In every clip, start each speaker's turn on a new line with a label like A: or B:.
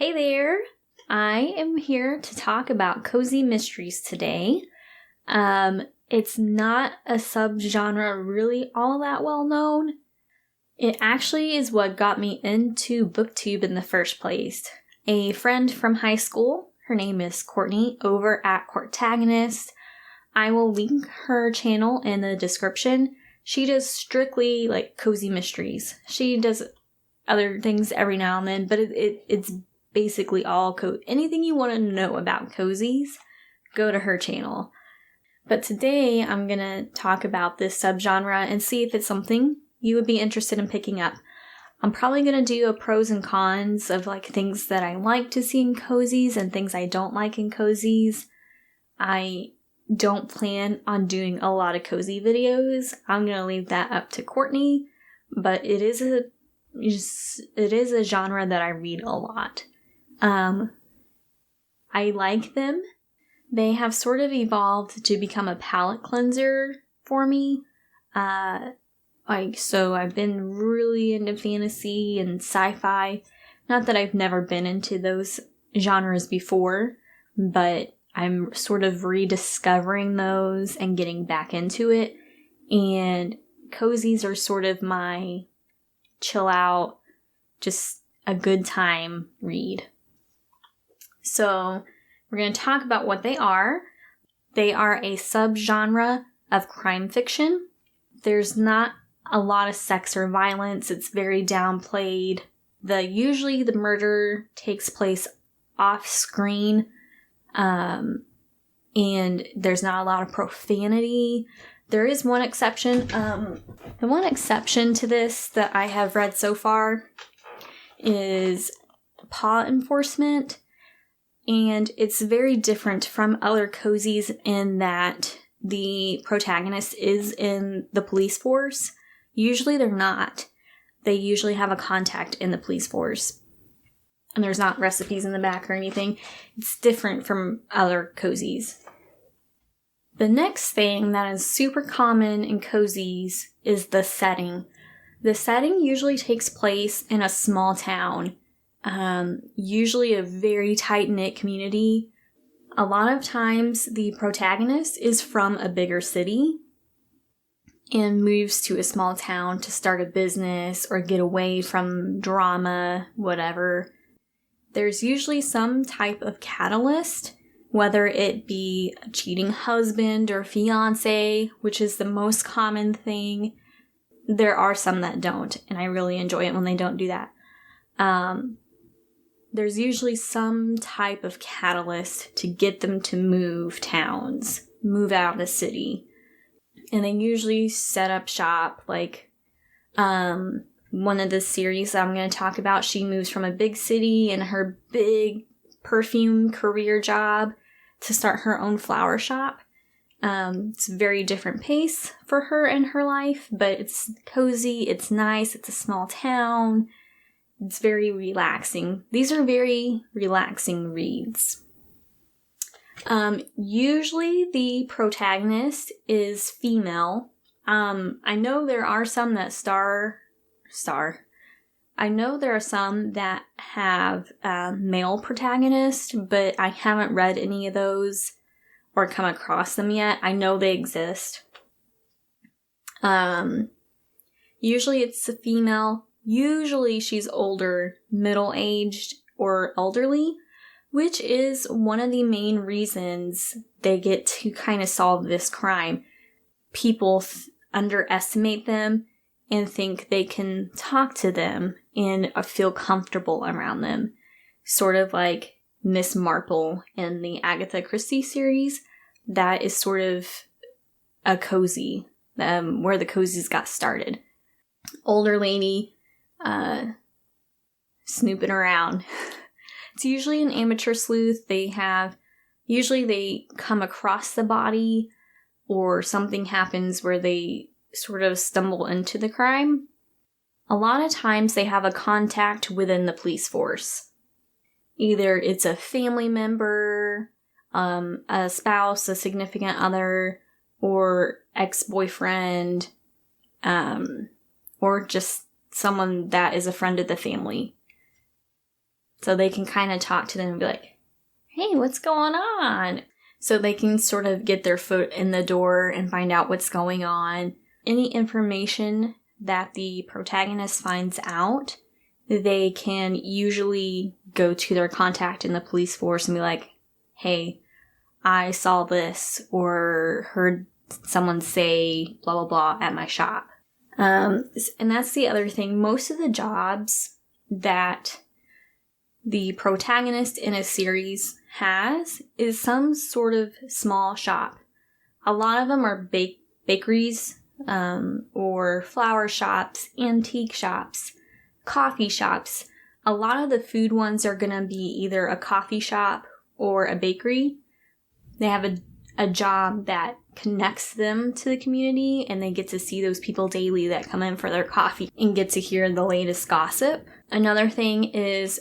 A: Hey there! I am here to talk about cozy mysteries today. It's not a subgenre really all that well known. It actually is what got me into BookTube in the first place. A friend from high school, her name is Courtney, over at Courtagonist. I will link her channel in the description. She does strictly cozy mysteries. She does other things every now and then, but it's basically all anything you want to know about cozies, go to her channel. But today I'm going to talk about this subgenre and see if it's something you would be interested in picking up. I'm probably going to do a pros and cons of things that I like to see in cozies and things I don't like in cozies. I don't plan on doing a lot of cozy videos. I'm going to leave that up to Courtney, but it is a genre that I read a lot. I like them. They have sort of evolved to become a palate cleanser for me. So I've been really into fantasy and sci-fi. Not that I've never been into those genres before, but I'm sort of rediscovering those and getting back into it. And cozies are sort of my chill out, just a good time read. So we're going to talk about what they are. They are a subgenre of crime fiction. There's not a lot of sex or violence. It's very downplayed. Usually the murder takes place off screen. And there's not a lot of profanity. There is one exception. The one exception to this that I have read so far is paw enforcement. And it's very different from other cozies in that the protagonist is in the police force. Usually they're not. They usually have a contact in the police force. And there's not recipes in the back or anything. It's different from other cozies. The next thing that is super common in cozies is the setting. The setting usually takes place in a small town. Usually a very tight-knit community. A lot of times the protagonist is from a bigger city and moves to a small town to start a business or get away from drama, whatever. There's usually some type of catalyst, whether it be a cheating husband or fiance, which is the most common thing. There are some that don't, and I really enjoy it when they don't do that. There's usually some type of catalyst to get them to move towns, move out of the city. And they usually set up shop, one of the series that I'm going to talk about, she moves from a big city and her big perfume career job to start her own flower shop. It's a very different pace for her in her life, but it's cozy, it's nice, it's a small town. It's very relaxing. These are very relaxing reads. Usually the protagonist is female. I know there are some that I know there are some that have male protagonists, but I haven't read any of those or come across them yet. I know they exist. Usually it's a female. Usually she's older, middle-aged, or elderly, which is one of the main reasons they get to kind of solve this crime. People underestimate them and think they can talk to them and feel comfortable around them. Sort of like Miss Marple in the Agatha Christie series. That is sort of a cozy, where the cozies got started. Older lady, snooping around. It's usually an amateur sleuth. Usually they come across the body or something happens where they sort of stumble into the crime. A lot of times they have a contact within the police force. Either it's a family member, a spouse, a significant other, or ex-boyfriend, or just someone that is a friend of the family. So they can kind of talk to them and be like, hey, what's going on? So they can sort of get their foot in the door and find out what's going on. Any information that the protagonist finds out, they can usually go to their contact in the police force and be like, hey, I saw this or heard someone say blah, blah, blah at my shop. And that's the other thing. Most of the jobs that the protagonist in a series has is some sort of small shop. A lot of them are bakeries, or flower shops, antique shops, coffee shops. A lot of the food ones are going to be either a coffee shop or a bakery. They have a job that connects them to the community, and they get to see those people daily that come in for their coffee and get to hear the latest gossip. Another thing is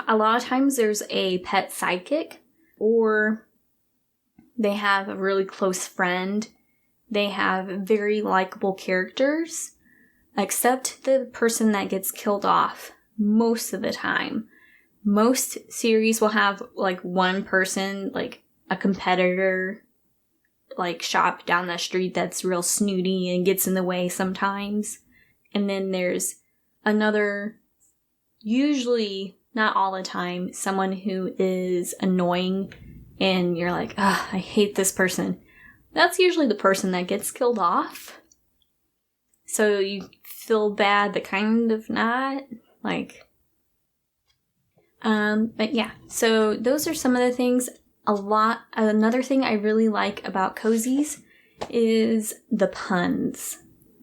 A: a lot of times there's a pet sidekick, or they have a really close friend. They have very likable characters, except the person that gets killed off most of the time. Most series will have like one person, like a competitor, like shop down the street that's real snooty and gets in the way sometimes. And then there's another, usually not all the time, someone who is annoying and you're like, I hate this person. That's usually the person that gets killed off. So you feel bad, but kind of not. But yeah, so those are some of the things. Another thing I really like about cozies is the puns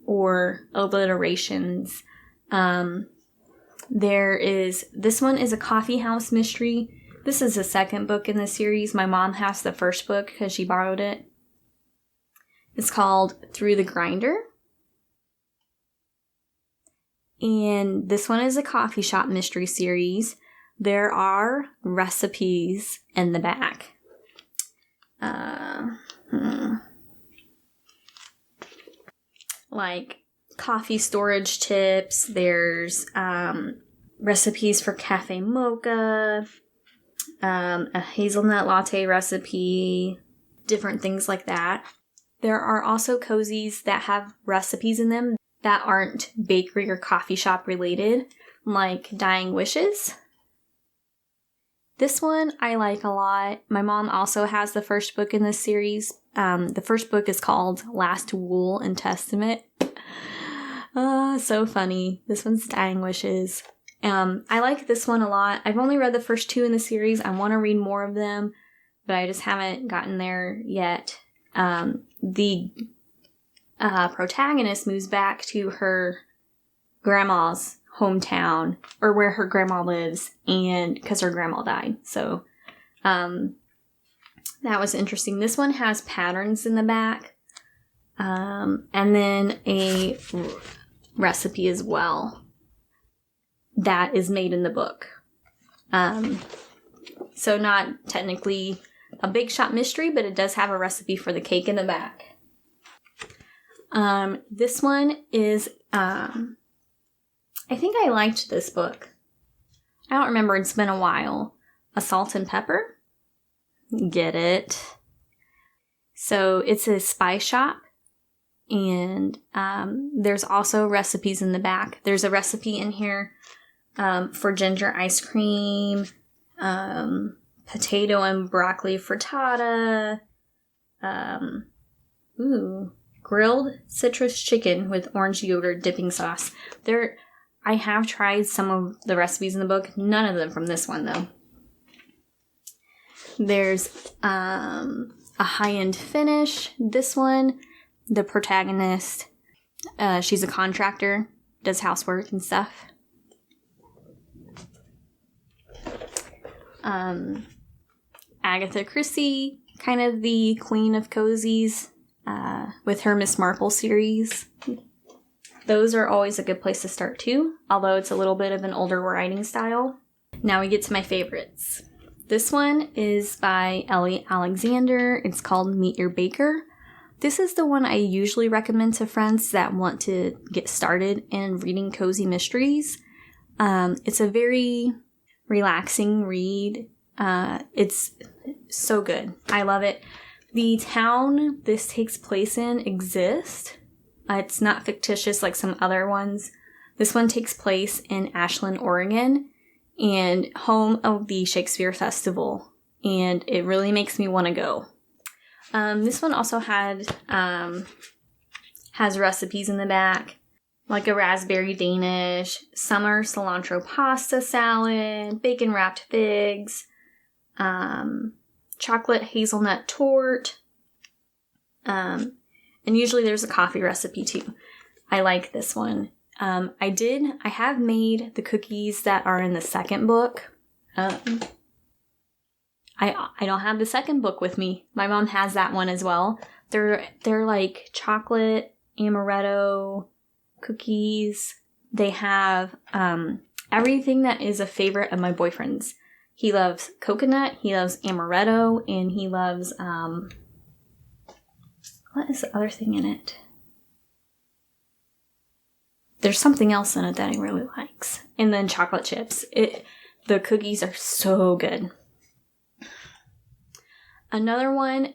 A: or alliterations. This one is a coffee house mystery. This is the second book in the series. My mom has the first book because she borrowed it. It's called Through the Grinder. And this one is a coffee shop mystery series. There are recipes in the back. Like coffee storage tips. There's recipes for cafe mocha, a hazelnut latte recipe, different things like that. There are also cozies that have recipes in them that aren't bakery or coffee shop related, like Dying Wishes. This one I like a lot. My mom also has the first book in this series. The first book is called Last Wool and Testament. So funny. This one's Dying Wishes. I like this one a lot. I've only read the first two in the series. I want to read more of them, but I just haven't gotten there yet. The protagonist moves back to her grandma's hometown, or where her grandma lives, and because her grandma died. So that was interesting. This one has patterns in the back, and then a recipe as well that is made in the book. So not technically a big shop mystery, but it does have a recipe for the cake in the back. This one is, I think I liked this book. I don't remember, it's been a while. A Salt and Pepper? Get it? So it's a spice shop, and there's also recipes in the back. There's a recipe in here for ginger ice cream, potato and broccoli frittata, grilled citrus chicken with orange yogurt dipping sauce. I have tried some of the recipes in the book. None of them from this one, though. There's a high-end finish. This one, the protagonist, she's a contractor, does housework and stuff. Agatha Christie, kind of the queen of cozies, with her Miss Marple series. Those are always a good place to start too, although it's a little bit of an older writing style. Now we get to my favorites. This one is by Ellie Alexander. It's called Meet Your Baker. This is the one I usually recommend to friends that want to get started in reading cozy mysteries. It's a very relaxing read. It's so good. I love it. The town this takes place in exists. It's not fictitious like some other ones. This one takes place in Ashland, Oregon, and home of the Shakespeare Festival. And it really makes me want to go. This one also has recipes in the back, like a raspberry Danish, summer cilantro pasta salad, bacon wrapped figs, chocolate hazelnut tort, and usually there's a coffee recipe too. I like this one. I have made the cookies that are in the second book. I don't have the second book with me. My mom has that one as well. They're like chocolate amaretto cookies. They have everything that is a favorite of my boyfriend's. He loves coconut, he loves amaretto, and he loves what is the other thing in it? There's something else in it that he really likes. And then chocolate chips. The cookies are so good. Another one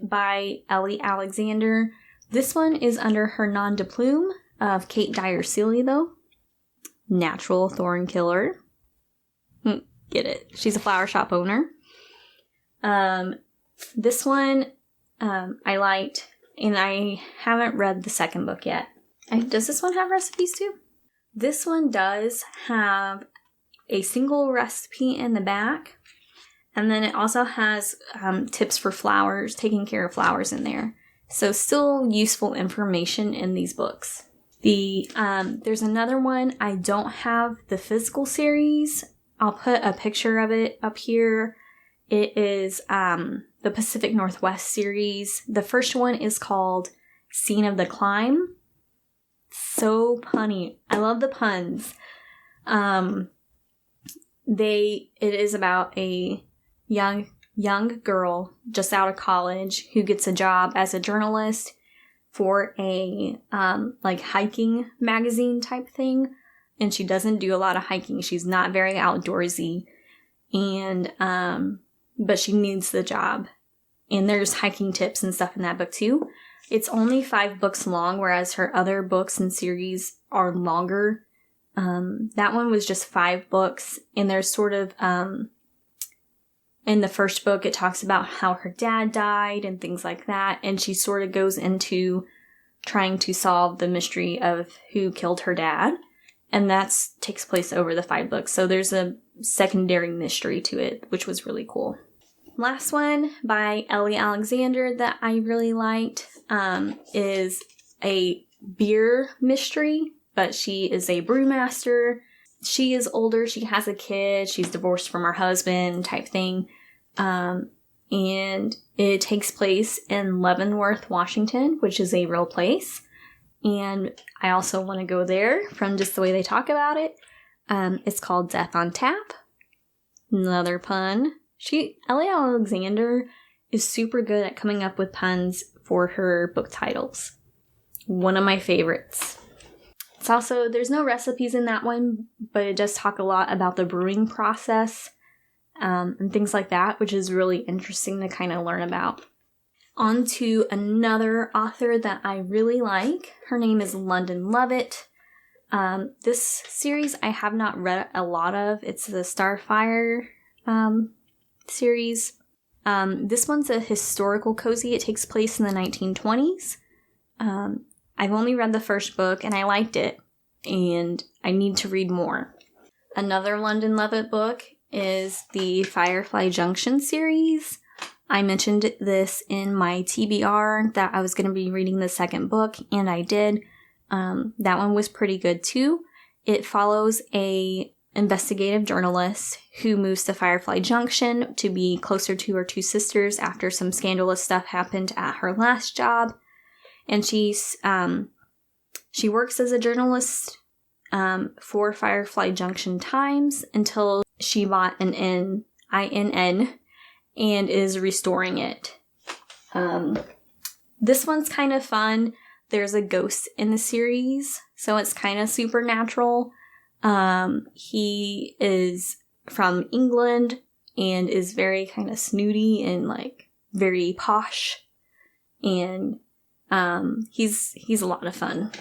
A: by Ellie Alexander. This one is under her nom de plume of Kate Dyer Seeley, though. Natural Thorn Killer. Get it. She's a flower shop owner. This one I liked, and I haven't read the second book yet. Does this one have recipes too? This one does have a single recipe in the back. And then it also has tips for flowers, taking care of flowers in there. So still useful information in these books. There's another one. I don't have the physical series. I'll put a picture of it up here. It is the Pacific Northwest series. The first one is called Scene of the Climb. So punny. I love the puns. It is about a young girl just out of college who gets a job as a journalist for a like hiking magazine type thing, and she doesn't do a lot of hiking. She's not very outdoorsy, and but she needs the job. And there's hiking tips and stuff in that book too. It's only 5 books long, whereas her other books and series are longer. That one was just 5 books, and there's sort of in the first book, it talks about how her dad died and things like that. And she sort of goes into trying to solve the mystery of who killed her dad. And that takes place over the 5 books. So there's a secondary mystery to it, which was really cool. Last one by Ellie Alexander that I really liked is a beer mystery, but she is a brewmaster. She is older, she has a kid, she's divorced from her husband type thing. And it takes place in Leavenworth, Washington, which is a real place. And I also want to go there from just the way they talk about it. It's called Death on Tap. Another pun. Ellie Alexander is super good at coming up with puns for her book titles. One of my favorites. It's also, there's no recipes in that one, but it does talk a lot about the brewing process and things like that, which is really interesting to kind of learn about. On to another author that I really like. Her name is London Lovett. This series I have not read a lot of. It's the Starfire series. This one's a historical cozy. It takes place in the 1920s. I've only read the first book and I liked it, and I need to read more. Another London Lovett book is the Firefly Junction series. I mentioned this in my TBR that I was going to be reading the second book, and I did. That one was pretty good too. It follows a investigative journalist who moves to Firefly Junction to be closer to her 2 sisters after some scandalous stuff happened at her last job. And she works as a journalist for Firefly Junction Times until she bought an INN and is restoring it. This one's kind of fun. There's a ghost in the series, so it's kind of supernatural. He is from England and is very kind of snooty and like very posh. And he's a lot of fun.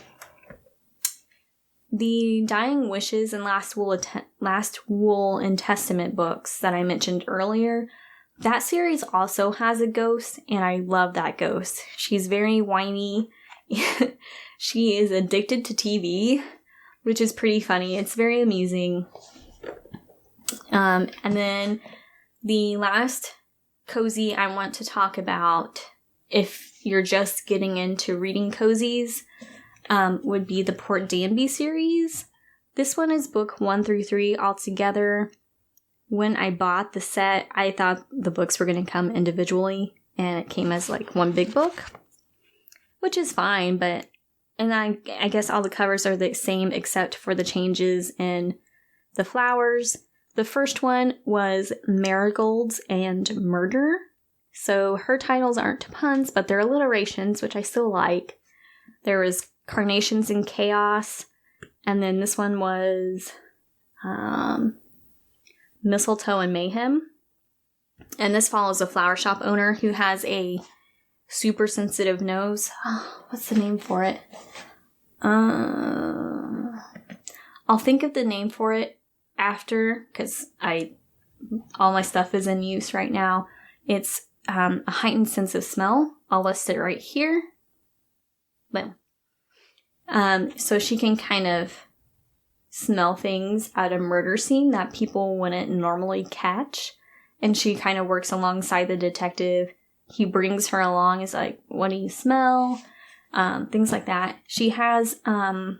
A: The Dying Wishes and Last Will and Testament books that I mentioned earlier, that series also has a ghost, and I love that ghost. She's very whiny. She is addicted to TV, which is pretty funny. It's very amusing. And then the last cozy I want to talk about, if you're just getting into reading cozies, would be the Port Danby series. This one is book 1 through 3 altogether. When I bought the set, I thought the books were going to come individually, and it came as like one big book, which is fine, but, and I guess all the covers are the same except for the changes in the flowers. The first one was Marigolds and Murder. So her titles aren't puns, but they're alliterations, which I still like. There was Carnations and Chaos, and then this one was Mistletoe and Mayhem. And this follows a flower shop owner who has a super sensitive nose. Oh, what's the name for it? I'll think of the name for it after, because all my stuff is in use right now. It's a heightened sense of smell. I'll list it right here. Boom. So she can kind of smell things at a murder scene that people wouldn't normally catch. And she kind of works alongside the detective. He brings her along. Is like, what do you smell? Things like that. She has a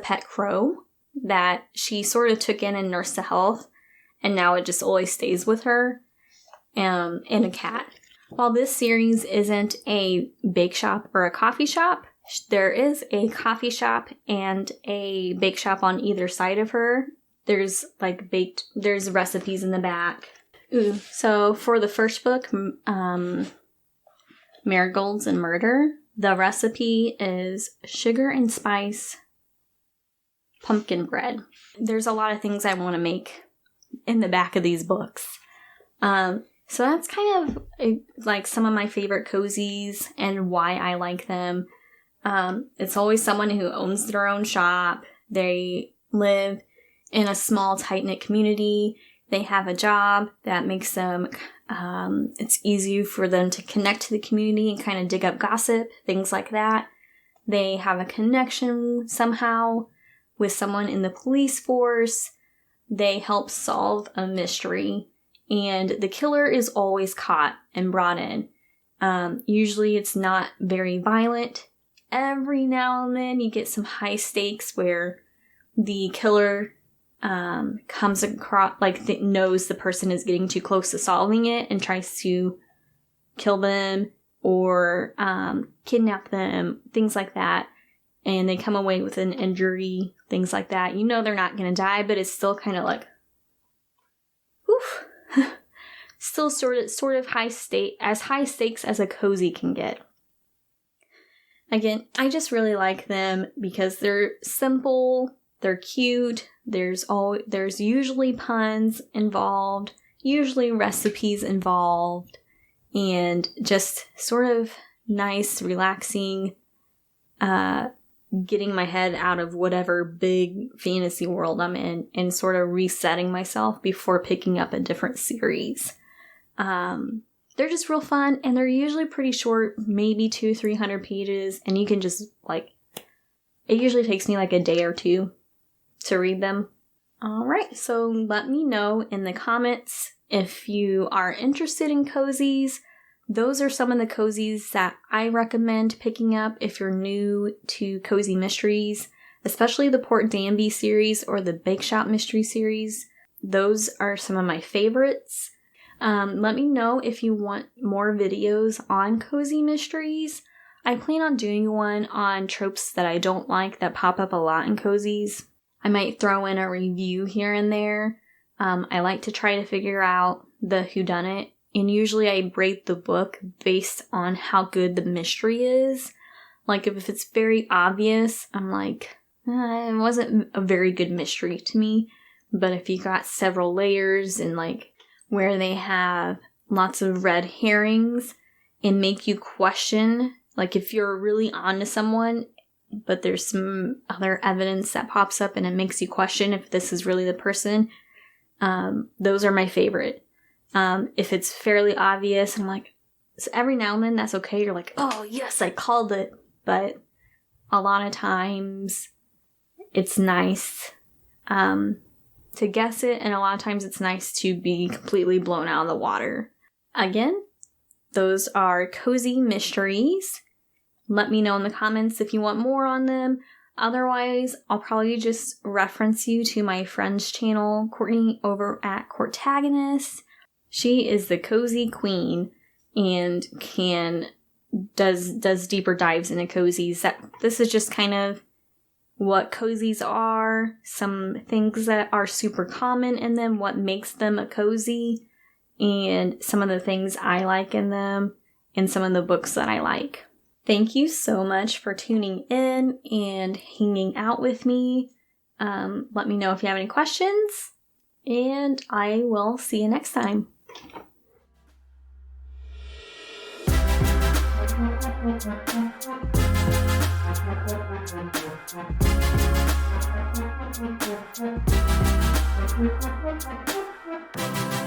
A: pet crow that she sort of took in and nursed to health. And now it just always stays with her. And a cat. While this series isn't a bake shop or a coffee shop, there is a coffee shop and a bake shop on either side of her. There's there's recipes in the back. Ooh. So for the first book, Marigolds and Murder, the recipe is sugar and spice pumpkin bread. There's a lot of things I want to make in the back of these books. So that's kind of like some of my favorite cozies and why I like them. It's always someone who owns their own shop. They live in a small, tight-knit community. They have a job that makes them, it's easy for them to connect to the community and kind of dig up gossip, things like that. They have a connection somehow with someone in the police force. They help solve a mystery. And the killer is always caught and brought in. Usually it's not very violent. Every now and then you get some high stakes where the killer comes across, knows the person is getting too close to solving it and tries to kill them or kidnap them, things like that. And they come away with an injury, things like that. You know they're not going to die, but it's still kind of like, whew. Still sort of high stakes as a cozy can get. Again, I just really like them because they're simple, they're cute, there's usually puns involved, usually recipes involved, and just sort of nice, relaxing, getting my head out of whatever big fantasy world I'm in and sort of resetting myself before picking up a different series. They're just real fun, and they're usually pretty short, maybe 200-300 pages, and you can just, it usually takes me a day or two to read them. Alright, so let me know in the comments if you are interested in cozies. Those are some of the cozies that I recommend picking up if you're new to cozy mysteries, especially the Port Danby series or the Bake Shop mystery series. Those are some of my favorites. Let me know if you want more videos on cozy mysteries. I plan on doing one on tropes that I don't like that pop up a lot in cozies. I might throw in a review here and there. I like to try to figure out the whodunit, and usually I rate the book based on how good the mystery is. If it's very obvious, I'm like, it wasn't a very good mystery to me. But if you got several layers and like where they have lots of red herrings and make you question, like if you're really onto someone, but there's some other evidence that pops up and it makes you question if this is really the person, those are my favorite. If it's fairly obvious, I'm like, so every now and then that's okay. You're like, oh yes, I called it. But a lot of times it's nice to guess it, and a lot of times it's nice to be completely blown out of the water. Again, those are cozy mysteries. Let me know in the comments if you want more on them. Otherwise, I'll probably just reference you to my friend's channel, Courtney, over at Courtagonist. She is the cozy queen and does deeper dives into cozies. This is just kind of what cozies are, some things that are super common in them, what makes them a cozy, and some of the things I like in them, and some of the books that I like. Thank you so much for tuning in and hanging out with me. Let me know if you have any questions, and I will see you next time. Thank you.